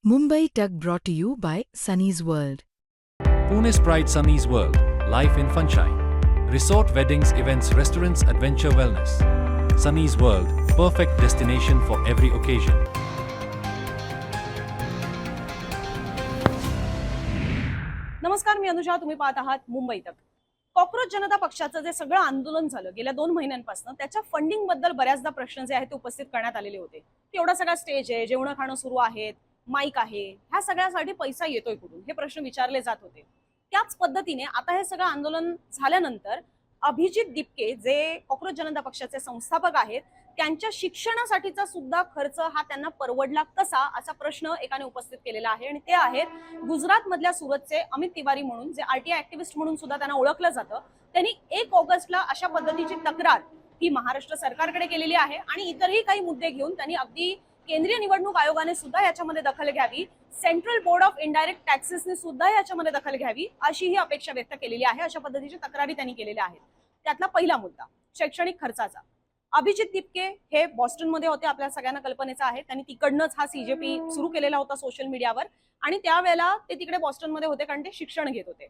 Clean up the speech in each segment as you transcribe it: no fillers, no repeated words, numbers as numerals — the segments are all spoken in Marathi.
Mumbai Tug brought to you by Sunny's World. Pune's Pride Sunny's World, life in Funshine. Resort weddings, events, restaurants, adventure wellness. Sunny's World, perfect destination for every occasion. नमस्कार, मी अनुजा. तुम्ही पाहत आहात मुंबई तक. कॉक्रोच जनता पक्षाचं जे सगळं आंदोलन झालं गेल्या 2 महिन्यांपासून, त्याच्या फंडिंग बद्दल बऱ्याचदा प्रश्न जे आहेत ते उपस्थित करण्यात आलेले होते की एवढा सगळा स्टेज आहे, जेवण खाणं सुरू आहेत, माईक आहे, ह्या सगळ्यासाठी पैसा येतोय कुठून, हे प्रश्न विचारले जात होते. त्याच पद्धतीने आता हे सगळं आंदोलन झाल्यानंतर अभिजित दिपके जे कॉक्रोच जनता पक्षाचे संस्थापक आहेत, त्यांच्या शिक्षणासाठीचा सुद्धा खर्च हा त्यांना परवडला कसा, असा प्रश्न एकाने उपस्थित केलेला आहे. आणि ते आहेत गुजरात मधल्या सुरतचे अमित तिवारी म्हणून, जे आरटीआय ऍक्टिव्हिस्ट म्हणून सुद्धा त्यांना ओळखलं जातं. त्यांनी 1 ऑगस्टला अशा पद्धतीची तक्रार ही महाराष्ट्र सरकारकडे केलेली आहे आणि इतरही काही मुद्दे घेऊन त्यांनी अगदी केंद्रीय निवडणूक आयोगाने सुद्धा याच्यामध्ये दखल घ्यावी, सेंट्रल बोर्ड ऑफ इनडायरेक्ट टॅक्सेसने सुद्धा याच्यामध्ये दखल घ्यावी, अशी ही अपेक्षा व्यक्त केलेली आहे. अशा पद्धतीची तक्रारी त्यांनी केलेल्या आहेत. त्यातला पहिला मुद्दा शैक्षणिक खर्चाचा. अभिजित दिपके हे बॉस्टन मध्ये होते, आपल्या सगळ्यांना कल्पनेचं आहे. त्यांनी तिकडनंच हा सीजेपी सुरू केलेला होता सोशल मीडियावर आणि त्यावेळेला ते तिकडे बॉस्टन मध्ये होते कारण ते शिक्षण घेत होते.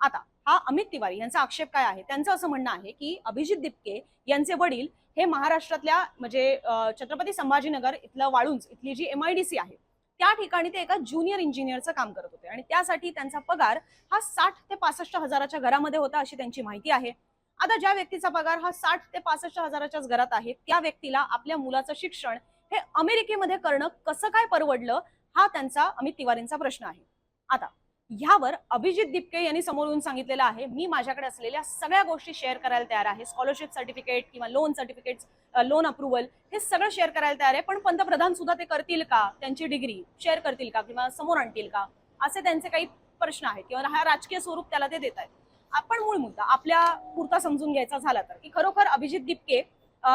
आता हा अमित तिवारी यांचा आक्षेप काय आहे? त्यांचं असं म्हणणं आहे की अभिजित दिपके यांचे वडील हे महाराष्ट्रातल्या म्हणजे छत्रपती संभाजीनगर इथलं वाळुंज इथली जी MIDC आहे त्या ठिकाणी ते एका ज्युनियर इंजिनियरचं काम करत होते आणि त्यासाठी त्यांचा पगार हा 60 ते 65 हजाराच्या घरामध्ये होता, अशी त्यांची माहिती आहे. आता ज्या व्यक्तीचा पगार हा 60 ते 65 हजाराच्याच घरात आहे, त्या व्यक्तीला आपल्या मुलाचं शिक्षण हे अमेरिकेमध्ये करणं कसं काय परवडलं, हा त्यांचा अमित तिवारींचा प्रश्न आहे. आता ह्यावर अभिजित दिपके यांनी समोर येऊन सांगितलेलं आहे, मी माझ्याकडे असलेल्या सगळ्या गोष्टी शेअर करायला तयार आहे. स्कॉलरशिप सर्टिफिकेट किंवा लोन सर्टिफिकेट, लोन अप्रुव्हल, हे सगळं शेअर करायला तयार आहे. पण पंतप्रधान सुद्धा ते करतील का? त्यांची डिग्री शेअर करतील का किंवा समोर आणतील का, असे त्यांचे काही प्रश्न आहेत किंवा हा राजकीय स्वरूप त्याला ते देत आहेत. आपण मूळ मुद्दा आपल्या पुरता समजून घ्यायचा झाला तर की खरोखर अभिजित दिपके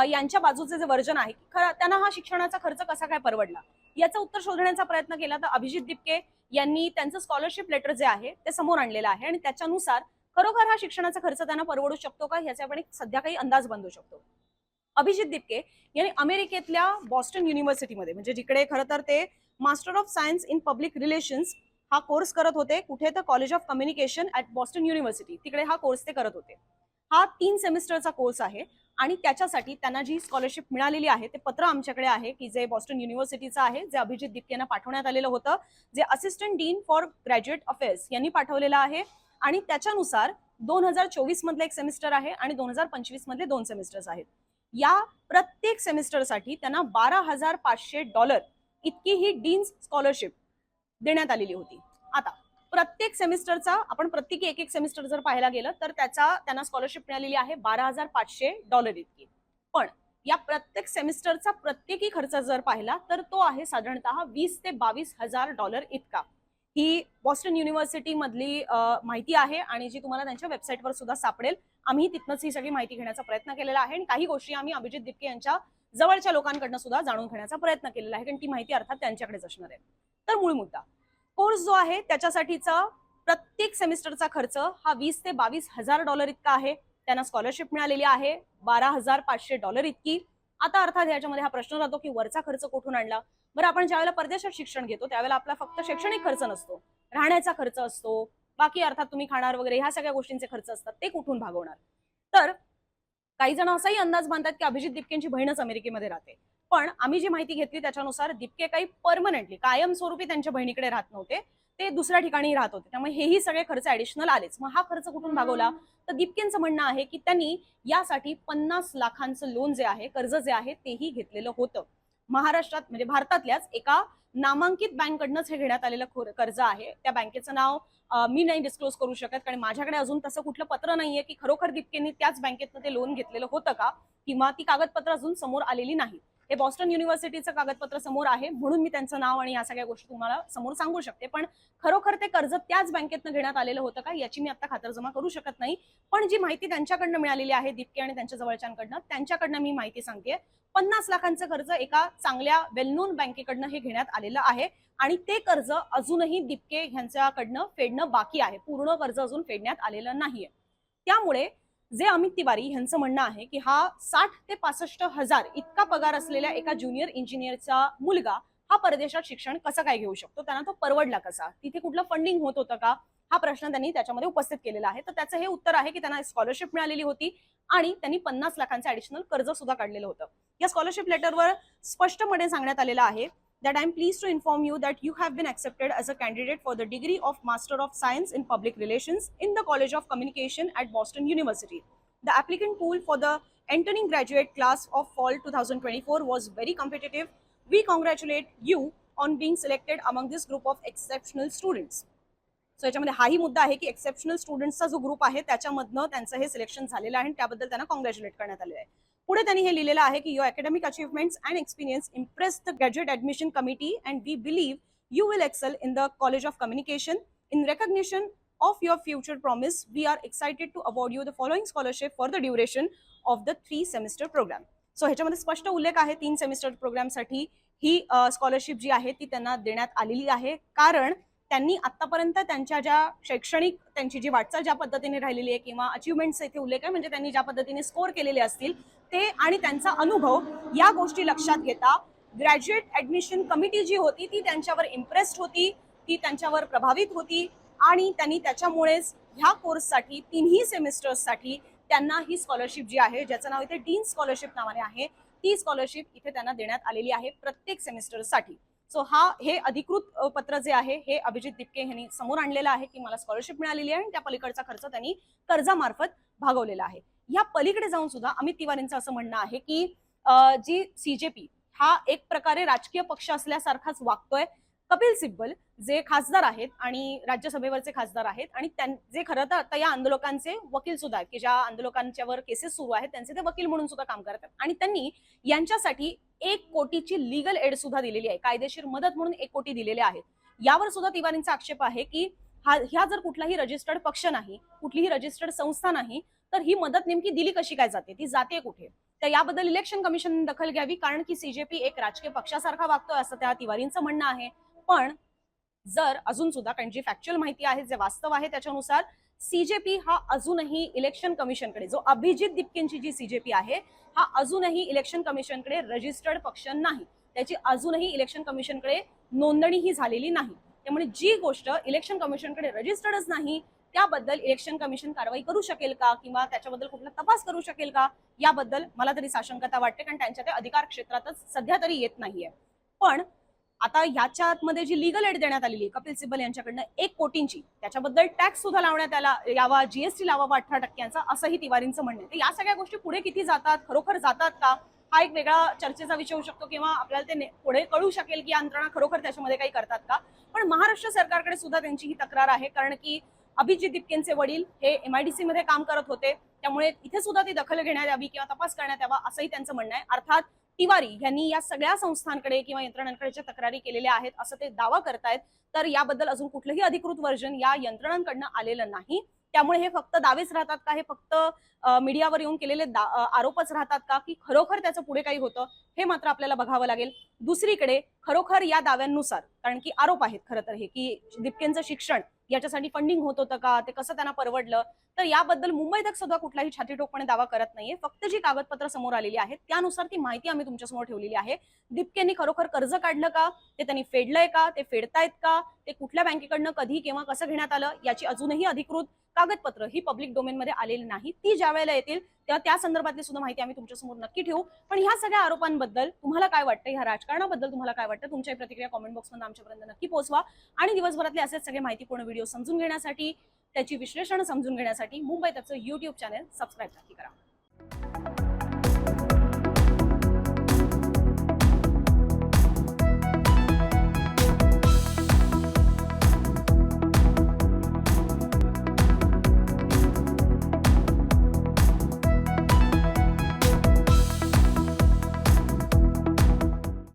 यांच्या बाजूचे जे वर्जन आहे की त्यांना हा शिक्षणाचा खर्च कसा काय परवडला, याचं उत्तर शोधण्याचा प्रयत्न केला तर अभिजित दिपके यांनी त्यांचं स्कॉलरशिप लेटर जे आहे ते समोर आणलेलं आहे आणि त्याच्यानुसार खरोखर हा शिक्षणाचा खर्च त्यांना परवडू शकतो का, याचा आपण सध्या काही अंदाज बांधू शकतो. अभिजित दिपके यांनी अमेरिकेतल्या बॉस्टन युनिव्हर्सिटीमध्ये, म्हणजे जिकडे खरं तर ते master of science in public relations हा कोर्स करत होते, कुठे तर college of communication at Boston university, तिकडे हा कोर्स ते करत होते. हा 3 सेमिस्टरचा कोर्स आहे आणि त्याच्यासाठी त्यांना जी स्कॉलरशिप मिळालेली आहे ते पत्र आमच्याकडे आहे की जे बॉस्टन युनिव्हर्सिटीचं आहे, जे अभिजित दिपके यांना पाठवण्यात आलेलं होतं, जे assistant dean for graduate affairs यांनी पाठवलेलं आहे. आणि त्याच्यानुसार 2024 मधले 1 सेमिस्टर आहे आणि 2025 मधले 2 सेमिस्टर्स आहेत. या प्रत्येक सेमिस्टरसाठी त्यांना $12,500 इतकी ही डीन्स स्कॉलरशिप देण्यात आलेली होती. आता प्रत्येक सेमिस्टरचा आपण प्रत्येकी एक सेमिस्टर जर पाहायला गेलं तर त्यांना स्कॉलरशिप मिळालेली आहे $12,500 इतकी. पण या प्रत्येक सेमिस्टरचा प्रत्येकी खर्च जर पाहिला तर तो आहे साधारणतः $20,000 ते $22,000 इतका. ही बॉस्टन युनिव्हर्सिटी मधली माहिती आहे आणि जी तुम्हाला त्यांच्या वेबसाईटवर सुद्धा सापडेल. आम्ही तिथनंच ही सगळी माहिती घेण्याचा प्रयत्न केलेला आहे आणि काही गोष्टी आम्ही अभिजित दिपके यांच्या जवळच्या लोकांकडनं सुद्धा जाणून घेण्याचा प्रयत्न केलेला आहे, कारण ती माहिती अर्थात त्यांच्याकडेच असणार आहे. तर मूळ मुद्दा कोर्स जो आहे त्याच्यासाठीचा प्रत्येक सेमिस्टरचा खर्च हा $20,000 ते $22,000 इतका आहे. त्यांना स्कॉलरशिप मिळालेली आहे $12,500 इतकी. आता अर्थात याच्यामध्ये हा प्रश्न राहतो की वरचा खर्च कुठून आणला. बरं, आपण ज्यावेळेला परदेशात शिक्षण घेतो त्यावेळेला आपला फक्त शैक्षणिक खर्च नसतो, राहण्याचा खर्च असतो, बाकी अर्थात तुम्ही खाणार वगैरे ह्या सगळ्या गोष्टींचे खर्च असतात, ते कुठून भागवणार. तर काही जण असाही अंदाज बांधतात की अभिजित दिपकेंची बहीणच अमेरिकेमध्ये राहते. पण आम्ही जी माहिती घेतली त्याच्यानुसार दिपके काही परमनंटली कायमस्वरूपी त्यांच्या बहिणीकडे राहत नव्हते, ते दुसऱ्या ठिकाणी राहत होते. त्यामुळे हेही सगळे खर्च ऍडिशनल आलेच. मग हा खर्च कुठून भागवला? तर दिपकेंचं म्हणणं आहे की त्यांनी यासाठी 50 लाखांचं लोन जे आहे, कर्ज जे आहे, तेही घेतलेलं होतं. महाराष्ट्रात म्हणजे भारतातल्याच एका नामांकित बँककडनंच हे घेण्यात आलेलं कर्ज आहे. त्या बँकेचं नाव मी नाही डिस्क्लोज करू शकत, कारण माझ्याकडे अजून तसं कुठलं पत्र नाहीये की खरोखर दिपकेंनी त्याच बँकेतनं ते लोन घेतलेलं होतं का, किंवा ती कागदपत्र अजून समोर आलेली नाही. हे बॉस्टन युनिव्हर्सिटीचं कागदपत्र समोर आहे म्हणून मी त्यांचं नाव आणि या सगळ्या गोष्टी तुम्हाला समोर सांगू शकते. पण खरोखर ते कर्ज त्याच बँकेतनं घेण्यात आलेलं होतं का, याची मी आता खातरजमा करू शकत नाही. पण जी माहिती त्यांच्याकडनं मिळालेली आहे, दिपके आणि त्यांच्या जवळच्यांकडनं, त्यांच्याकडनं मी माहिती सांगते. 50 लाखांचं कर्ज एका चांगल्या वेलनोन बँकेकडनं हे घेण्यात आलेलं आहे आणि ते कर्ज अजूनही दिपके यांच्याकडनं फेडणं बाकी आहे. पूर्ण कर्ज अजून फेडण्यात आलेलं नाहीये. त्यामुळे जे अमित तिवारी यांचं म्हणणं आहे की हा 60 ते 65 हजार इतका पगार असलेल्या एका ज्युनियर इंजिनियरचा मुलगा हा परदेशात शिक्षण कसं काय घेऊ शकतो, त्यांना तो परवडला कसा, तिथे कुठलं फंडिंग होत होतं का, हा प्रश्न त्यांनी त्याच्यामध्ये उपस्थित केलेला आहे. तर त्याचं हे उत्तर आहे की त्यांना स्कॉलरशिप मिळालेली होती आणि त्यांनी 50 लाखांचं ऍडिशनल कर्ज सुद्धा काढलेलं होतं. या स्कॉलरशिप लेटरवर स्पष्टपणे सांगण्यात आलेलं आहे that I am pleased to inform you that you have been accepted as a candidate for the degree of Master of Science in Public Relations in the College of Communication at Boston University. The applicant pool for the entering graduate class of fall 2024 was very competitive. We congratulate you on being selected among this group of exceptional students. So याच्यामध्ये हाही मुद्दा आहे की एक्सेप्शनल स्टुडंट्सचा जो ग्रुप आहे त्याच्यामधनं त्यांचं हे सिलेक्शन झालेलं आहे आणि त्याबद्दल त्यांना कॉंग्रॅच्युलेट करण्यात आलेलं आहे. पुढे त्यांनी हे लिहिलेलं आहे की your academic achievements and experience impress the graduate admission committee and we believe you will excel in the college of communication. In recognition of your future promise we are excited to award you the following scholarship for the duration of the 3 semester programme. So ह्याच्यामध्ये स्पष्ट उल्लेख आहे 3 सेमिस्टर प्रोग्रामसाठी ही स्कॉलरशिप जी आहे ती त्यांना देण्यात आलेली आहे, कारण त्यांनी आतापर्यंत त्यांच्या ज्या शैक्षणिक त्यांची जी वाटचाल ज्या पद्धतीने राहिलेली आहे किंवा अचिव्हमेंट्स इथे उल्लेख आहे, म्हणजे त्यांनी ज्या पद्धतीने स्कोर केलेले असतील ते आणि त्यांचा अनुभव या गोष्टी लक्षात घेता ग्रॅज्युएट ऍडमिशन कमिटी जी होती ती त्यांच्यावर इम्प्रेस्ड होती, ती त्यांच्यावर प्रभावित होती आणि त्यांनी त्याच्यामुळेच ह्या कोर्ससाठी 3ही सेमिस्टर्ससाठी त्यांना ही स्कॉलरशिप जी आहे, ज्याचं नाव इथे डीन स्कॉलरशिप नावाने आहे, ती स्कॉलरशिप इथे त्यांना देण्यात आलेली आहे प्रत्येक सेमिस्टरसाठी. सो हे अधिकृत पत्र जे आहे हे अभिजित दिपके यांनी समोर आणलेलं आहे की मला स्कॉलरशिप मिळालेली आहे आणि त्या पलीकडचा खर्च त्यांनी कर्जामार्फत भागवलेला आहे. या पलीकडे जाऊन सुद्धा अमित तिवारींचं असं म्हणणं आहे की जी सीजेपी हा एक प्रकारे राजकीय पक्ष असल्यासारखाच वागतोय. कपिल सिब्बल जे खासदार आहेत आणि राज्यसभेवरचे खासदार आहेत आणि जे खरं तर आता या आंदोलकांचे वकील सुद्धा आहेत की ज्या आंदोलकांच्यावर केसेस सुरू आहेत त्यांचे ते वकील म्हणून सुद्धा काम करतात आणि त्यांनी यांच्यासाठी 1 कोटीची लीगल एड सुद्धा दिलेली आहे, कायदेशीर मदत म्हणून 1 कोटी दिलेले आहेत. यावर सुद्धा तिवारींचा आक्षेप आहे की ह्या जर कुठलाही रजिस्टर्ड पक्ष नाही, कुठलीही रजिस्टर्ड संस्था नाही, तर ही मदत नेमकी दिली कशी काय जाते, ती जाते कुठे. तर याबद्दल इलेक्शन कमिशन दखल घ्यावी, कारण की सीजेपी एक राजकीय पक्षासारखा वागतोय असं त्या तिवारींचं म्हणणं आहे. पण जर अजून सुद्धा कारण जी फॅक्च्युअल माहिती आहे, जे वास्तव आहे त्याच्यानुसार सीजेपी हा अजूनही इलेक्शन कमिशनकडे, जो अभिजित दिपकेंची जी सीजेपी आहे हा अजूनही इलेक्शन कमिशनकडे रजिस्टर्ड पक्ष नाही, त्याची अजूनही इलेक्शन कमिशनकडे नोंदणीही झालेली नाही. त्यामुळे जी गोष्ट इलेक्शन कमिशनकडे रजिस्टर्डच नाही त्याबद्दल इलेक्शन कमिशन कारवाई करू शकेल का किंवा त्याच्याबद्दल कुठला तपास करू शकेल का, याबद्दल मला तरी साशंकता वाटते, कारण त्यांच्या ते अधिकार क्षेत्रातच सध्या तरी येत नाहीये. पण आता ह्याच्यामध्ये जी लीगल एड देण्यात आलेली आहे कपिल सिब्बल यांच्याकडनं 1 कोटींची, त्याच्याबद्दल टॅक्स सुद्धा लावण्यात यावा, जीएसटी लावावा 18% असंही तिवारींचं म्हणणं आहे. या सगळ्या गोष्टी पुढे किती जातात, खरोखर जातात का, हा एक वेगळा चर्चेचा विषय होऊ शकतो किंवा आपल्याला ते पुढे कळू शकेल की यंत्रणा खरोखर त्याच्यामध्ये काही करतात का. पण महाराष्ट्र सरकारकडे सुद्धा त्यांची ही तक्रार आहे, कारण की अभिजित दिपकेंचे वडील हे MIDC मध्ये काम करत होते, त्यामुळे इथे सुद्धा ती दखल घेण्यात यावी किंवा तपास करण्यात यावा असंही त्यांचं म्हणणं आहे. अर्थात तिवारी यांनी या सगळ्या संस्थांकडे किंवा यंत्रणांकडे तक्रारी केलेल्या आहेत असं ते दावा करतायत, तर याबद्दल अजून कुठलंही अधिकृत वर्जन या यंत्रणांकडनं आलेलं नाही. त्यामुळे हे फक्त दावेच राहतात का, हे फक्त मीडियावर येऊन केलेले आरोपच राहतात का, की खरोखर त्याचं पुढे काही होतं, हे मात्र आपल्याला बघावं लागेल. दुसरीकडे खरोखर या दाव्यांनुसार, कारण की आरोप आहेत खरं तर हे की दिपकेंचं शिक्षण याच्यासाठी फंडिंग होत होतं का, ते कसं त्यांना परवडलं, तर याबद्दल मुंबई तक सुद्धा कुठलाही छातीठोकपणे दावा करत नाहीये. फक्त जी कागदपत्र समोर आलेली आहेत त्यानुसार ती माहिती आम्ही तुमच्यासमोर ठेवलेली आहे. दिपकेंनी खरोखर कर्ज काढलं का, ते त्यांनी फेडलंय का, ते फेडतायत का, ते कुठल्या बँकेकडनं कधी किंवा कसं घेण्यात आलं, याची अजूनही अधिकृत कागदपत्र ही पब्लिक डोमेन मध्ये आलेली नाही. ती ज्या वेळेला येतील तेव्हा त्या संदर्भातली सुद्धा माहिती आम्ही तुमच्यासमोर नक्की ठेवू. पण ह्या सगळ्या आरोपांबद्दल तुम्हाला काय वाटतं, ह्या राजकारणाबद्दल तुम्हाला काय वाटतं, तुमच्या प्रतिक्रिया कॉमेंट बॉक्समध्ये आमच्यापर्यंत नक्की पोहोचवा. आणि दिवसभरातले असेच सगळे माहितीपूर्ण व्हिडिओ समजून घेण्यासाठी, त्याची विश्लेषण समजून घेण्यासाठी मुंबई तकचं YouTube चॅनल सबस्क्राईब नक्की करा.